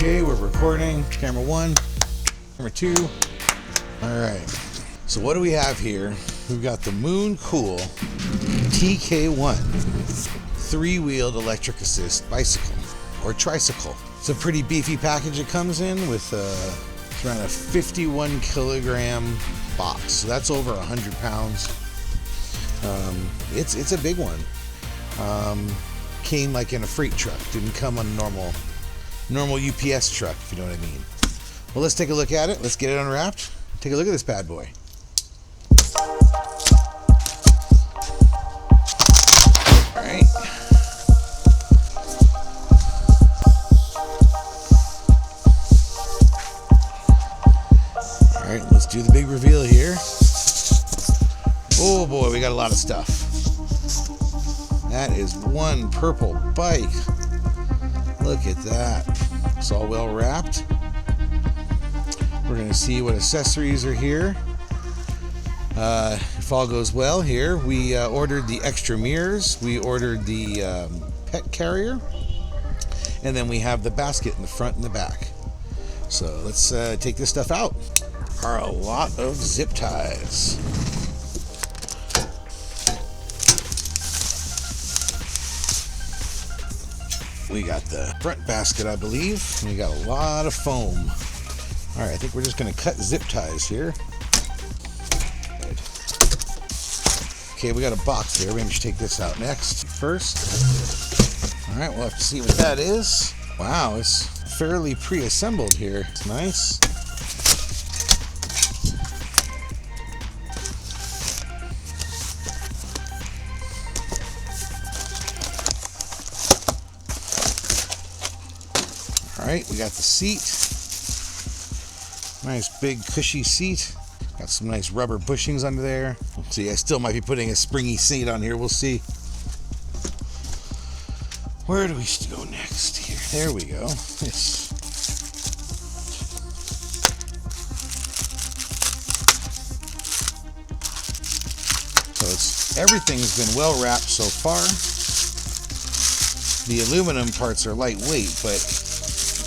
Okay, we're recording. Camera 1, camera 2. Alright, so what do we have here? We've got the Mooncool TK1 3-wheeled electric assist bicycle or tricycle. It's a pretty beefy package it comes in with it's around a 51 kilogram box, so that's over 100 pounds. It's a big one. Came like in a freight truck, didn't come on a normal UPS truck, if you know what I mean. Well, let's take a look at it. Let's get it unwrapped. Take a look at this bad boy. All right. All right, let's do the big reveal here. Oh boy, we got a lot of stuff. That is one purple bike. Look at that. It's all well wrapped. We're going to see what accessories are here. If all goes well here, we ordered the extra mirrors. We ordered the pet carrier. And then we have the basket in the front and the back. So let's take this stuff out. There are a lot of zip ties. We got the front basket, I believe. We got a lot of foam. All right, I think we're just going to cut zip ties here. Okay, we got a box there. We're going to take this out next first. All right, we'll have to see what that is. Wow, it's fairly pre-assembled here. It's nice. Alright, we got the seat. Nice big cushy seat. Got some nice rubber bushings under there. See, I still might be putting a springy seat on here. We'll see. Where do we go next here? There we go. Yes. So everything's been well wrapped so far. The aluminum parts are lightweight, but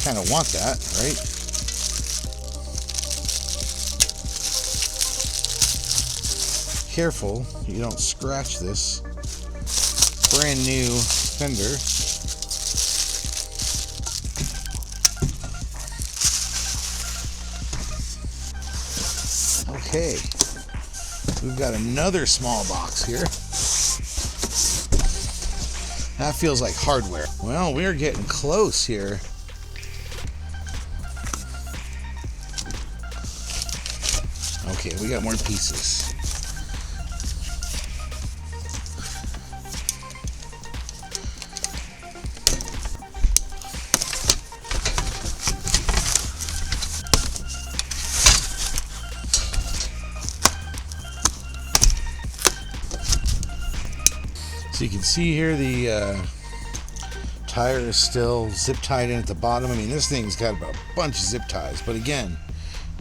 kind of want that, right? Careful you don't scratch this brand new fender. Okay, we've got another small box here. That feels like hardware. Well, we're getting close here. Okay, we got more pieces. So you can see here the tire is still zip tied in at the bottom. I mean, this thing's got a bunch of zip ties, but again,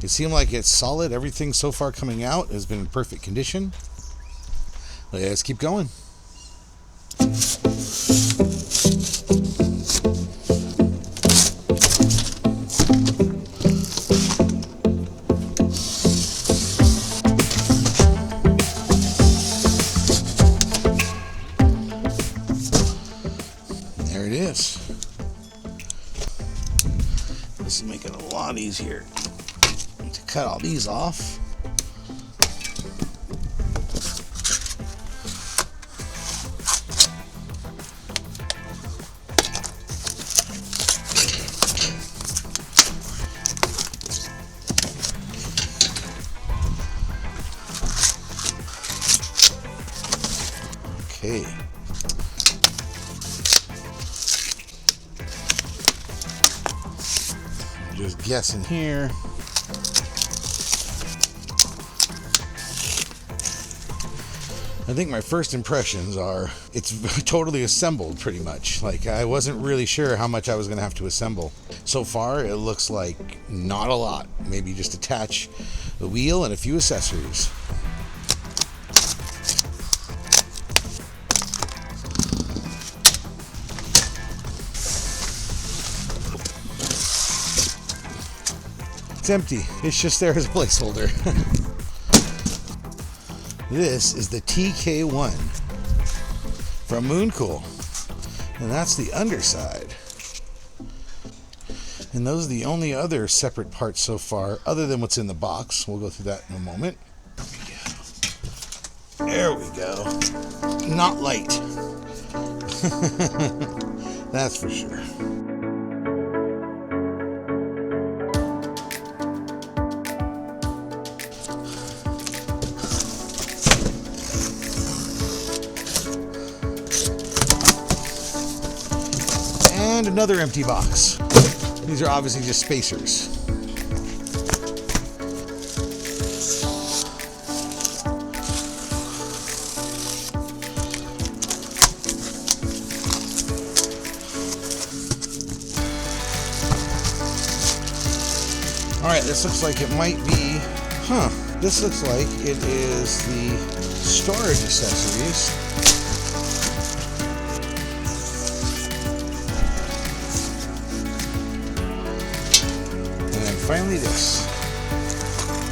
it seemed like it's solid. Everything so far coming out has been in perfect condition. Let's keep going. There it is. This is making it a lot easier to cut all these off. Okay. I'm just guessing here. I think my first impressions are it's totally assembled pretty much. Like, I wasn't really sure how much I was going to have to assemble. So far, it looks like not a lot. Maybe just attach the wheel and a few accessories. It's empty. It's just there as a placeholder. This is the TK1 from Mooncool. And that's the underside. And those are the only other separate parts so far, other than what's in the box. We'll go through that in a moment. There we go. Not light. That's for sure. And another empty box. These are obviously just spacers. Alright, this looks like it might be, this looks like it is the storage accessories. And then finally this,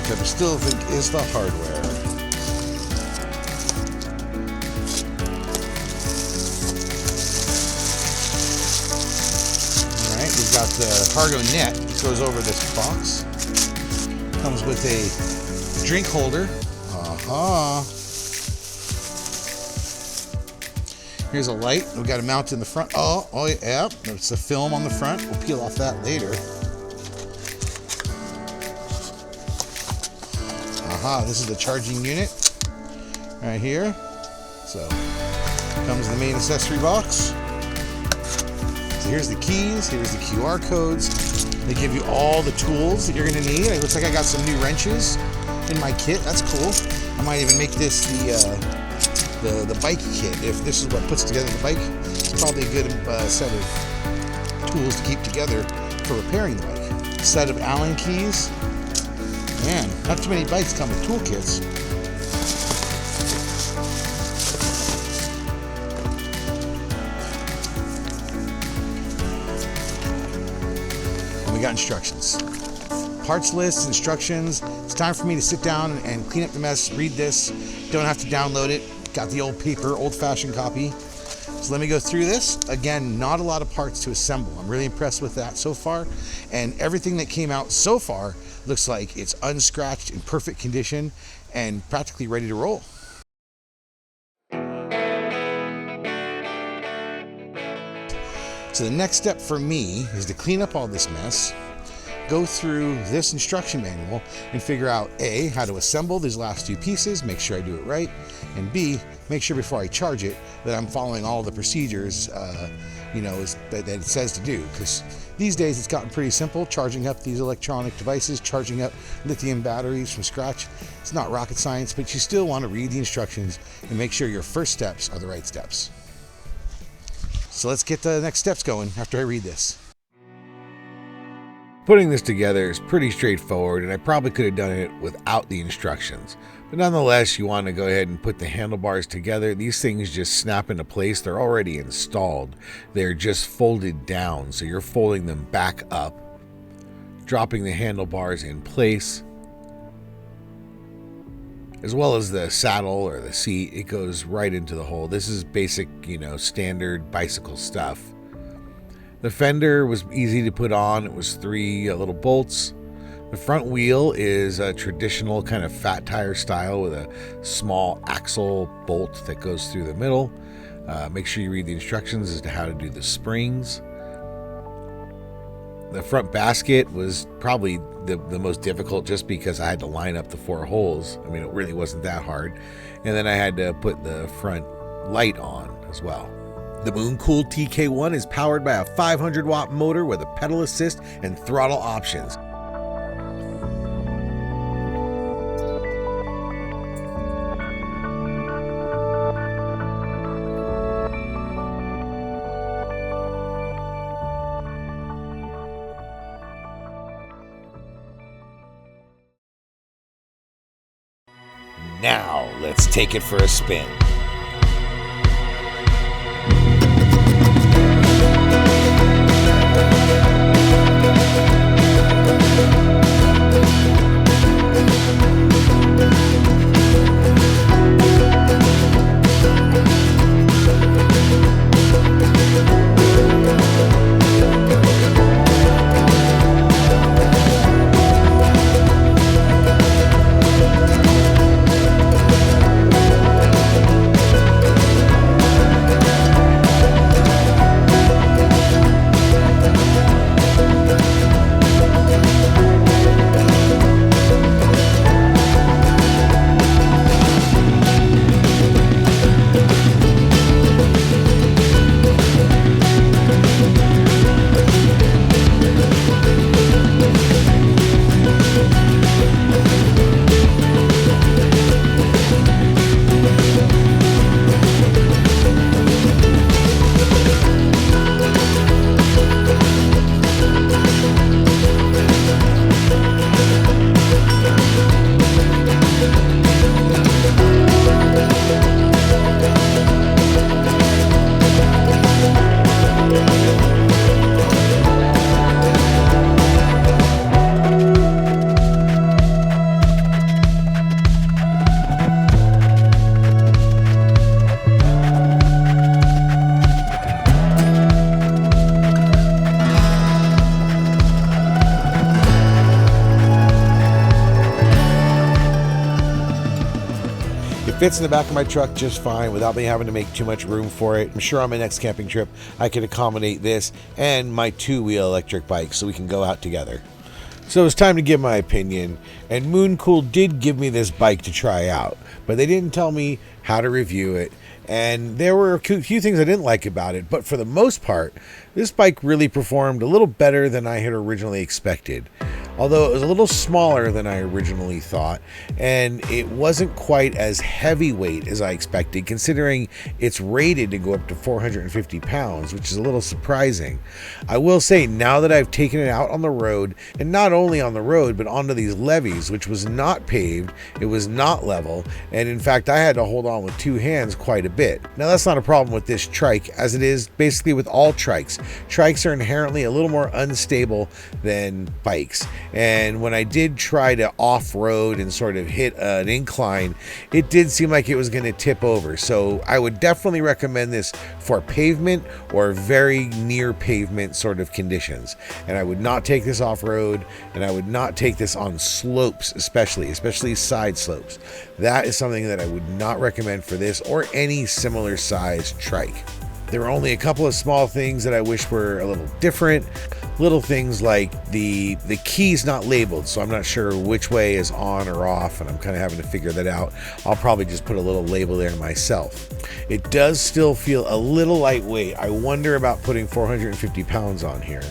which I still think is the hardware. Alright, we've got the cargo net that goes over this box. Comes with a drink holder. Here's a light. We've got a mount in the front. Oh yeah. It's a film on the front. We'll peel off that later. This is the charging unit right here. So comes the main accessory box. So here's the keys. Here's the QR codes. They give you all the tools that you're going to need. It looks like I got some new wrenches in my kit. That's cool. I might even make this the bike kit. If this is what puts together the bike, it's probably a good set of tools to keep together for repairing the bike. Set of Allen keys. Man, not too many bikes come with toolkits. We got instructions. Parts lists, instructions. It's time for me to sit down and clean up the mess, read this. Don't have to download it. Got the old paper, old-fashioned copy. So let me go through this. Again, not a lot of parts to assemble. I'm really impressed with that so far. And everything that came out so far looks like it's unscratched, in perfect condition, and practically ready to roll. So the next step for me is to clean up all this mess, go through this instruction manual and figure out A, how to assemble these last two pieces, make sure I do it right, and B, make sure before I charge it that I'm following all the procedures that it says to do. Because these days it's gotten pretty simple, charging up these electronic devices, charging up lithium batteries from scratch. It's not rocket science, but you still want to read the instructions and make sure your first steps are the right steps. So let's get the next steps going after I read this. Putting this together is pretty straightforward, and I probably could have done it without the instructions. But nonetheless, you want to go ahead and put the handlebars together. These things just snap into place. They're already installed. They're just folded down, so you're folding them back up, dropping the handlebars in place, as well as the saddle or the seat. It goes right into the hole. This is basic, standard bicycle stuff. The fender was easy to put on. It was 3 little bolts. The front wheel is a traditional kind of fat tire style with a small axle bolt that goes through the middle. Make sure you read the instructions as to how to do the springs. The front basket was probably the most difficult, just because I had to line up the 4 holes. I mean, it really wasn't that hard. And then I had to put the front light on as well. The Mooncool TK1 is powered by a 500-watt motor with a pedal assist and throttle options. Now, let's take it for a spin. Fits in the back of my truck just fine without me having to make too much room for it. I'm sure on my next camping trip I can accommodate this and my 2-wheel electric bike so we can go out together. So it's time to give my opinion, and Mooncool did give me this bike to try out, but they didn't tell me how to review it, and there were a few things I didn't like about it, but for the most part, this bike really performed a little better than I had originally expected. Although it was a little smaller than I originally thought, and it wasn't quite as heavyweight as I expected, considering it's rated to go up to 450 pounds, which is a little surprising. I will say, now that I've taken it out on the road, and not only on the road, but onto these levees, which was not paved, it was not level, and in fact, I had to hold on with 2 hands quite a bit. Now, that's not a problem with this trike, as it is basically with all trikes. Trikes are inherently a little more unstable than bikes. And when I did try to off-road and sort of hit an incline, it did seem like it was going to tip over. So I would definitely recommend this for pavement or very near pavement sort of conditions. And I would not take this off-road, and I would not take this on slopes, especially side slopes. That is something that I would not recommend for this or any similar size trike. There were only a couple of small things that I wish were a little different. Little things like the key's not labeled, so I'm not sure which way is on or off, and I'm kind of having to figure that out. I'll probably just put a little label there myself. It does still feel a little lightweight. I wonder about putting 450 pounds on here.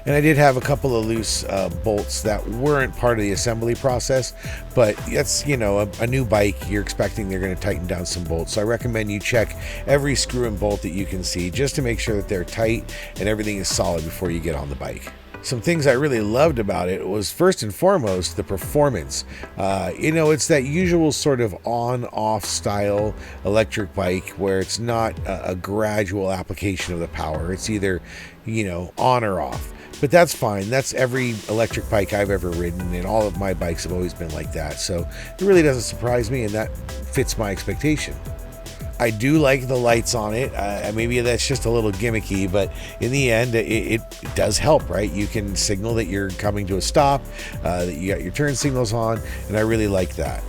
And I did have a couple of loose bolts that weren't part of the assembly process, but that's, you know, a new bike. You're expecting they're going to tighten down some bolts. So I recommend you check every screw and bolt that you can see just to make sure that they're tight and everything is solid before you get on the bike. Some things I really loved about it was, first and foremost, the performance. You know, it's that usual sort of on-off style electric bike where it's not a gradual application of the power. It's either, you know, on or off. But that's fine. That's every electric bike I've ever ridden, and all of my bikes have always been like that. So it really doesn't surprise me, and that fits my expectation. I do like the lights on it. Maybe that's just a little gimmicky, but in the end, it does help, right? You can signal that you're coming to a stop, that you got your turn signals on, and I really like that.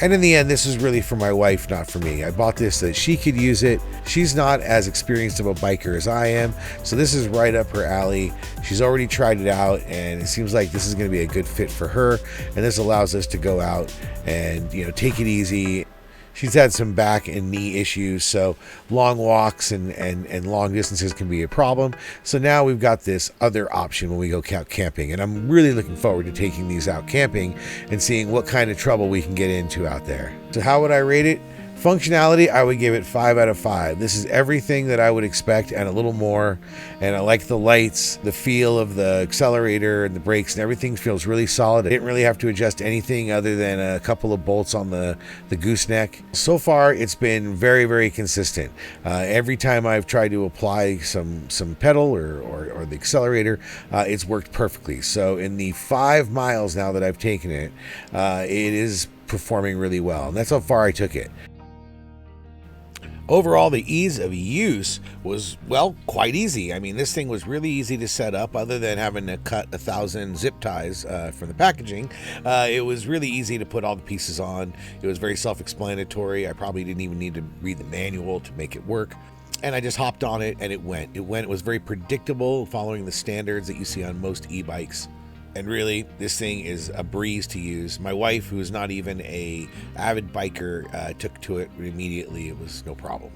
And in the end, this is really for my wife, not for me. I bought this so that she could use it. She's not as experienced of a biker as I am, so this is right up her alley. She's already tried it out, and it seems like this is going to be a good fit for her. And this allows us to go out and, you know, take it easy. She's had some back and knee issues, so long walks and long distances can be a problem. So now we've got this other option when we go camping, and I'm really looking forward to taking these out camping and seeing what kind of trouble we can get into out there. So how would I rate it? Functionality, I would give it 5 out of 5. This is everything that I would expect and a little more. And I like the lights, the feel of the accelerator and the brakes, and everything feels really solid. I didn't really have to adjust anything other than a couple of bolts on the gooseneck. So far, it's been very, very consistent. Every time I've tried to apply some pedal or the accelerator, it's worked perfectly. So in the 5 miles now that I've taken it, it is performing really well. And that's how far I took it. Overall, the ease of use was, well, quite easy. I mean, this thing was really easy to set up, other than having to cut 1,000 zip ties from the packaging. It was really easy to put all the pieces on. It was very self-explanatory. I probably didn't even need to read the manual to make it work. And I just hopped on it, and it went. It was very predictable, following the standards that you see on most e-bikes. And really, this thing is a breeze to use. My wife, who is not even a avid biker, took to it immediately. It was no problem.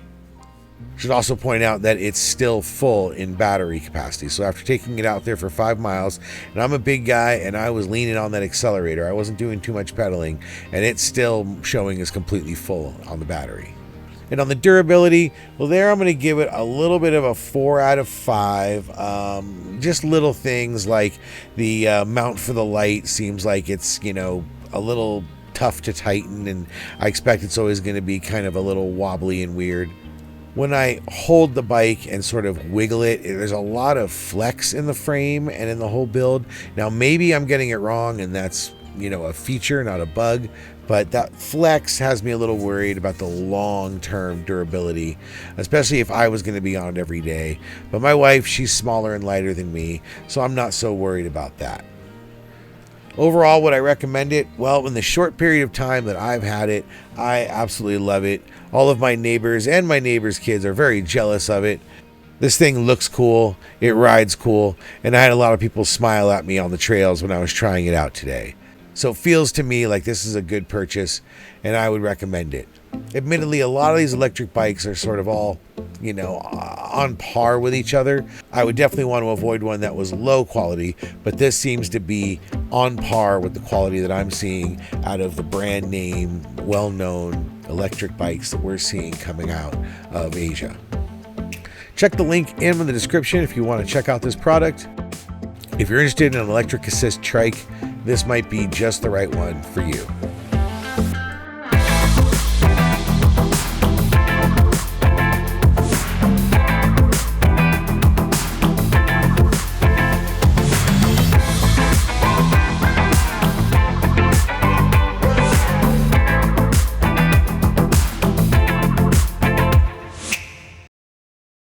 Should also point out that it's still full in battery capacity. So after taking it out there for 5 miles, and I'm a big guy, and I was leaning on that accelerator, I wasn't doing too much pedaling, and it's still showing as completely full on the battery. And on the durability, well, there I'm going to give it a little bit of a 4 out of 5. Just little things like the mount for the light seems like it's, you know, a little tough to tighten, and I expect it's always going to be kind of a little wobbly and weird. When I hold the bike and sort of wiggle it, there's a lot of flex in the frame and in the whole build. Now, maybe I'm getting it wrong, and that's, you know, a feature, not a bug, but that flex has me a little worried about the long-term durability, especially if I was going to be on it every day. But my wife, she's smaller and lighter than me, so I'm not so worried about that. Overall, would I recommend it? Well, in the short period of time that I've had it, I absolutely love it. All of my neighbors and my neighbors' kids are very jealous of it. This thing looks cool, it rides cool, and I had a lot of people smile at me on the trails when I was trying it out today. So it feels to me like this is a good purchase, and I would recommend it. Admittedly, a lot of these electric bikes are sort of all, on par with each other. I would definitely want to avoid one that was low quality, but this seems to be on par with the quality that I'm seeing out of the brand name, well-known electric bikes that we're seeing coming out of Asia. Check the link in the description if you want to check out this product. If you're interested in an electric assist trike, this might be just the right one for you.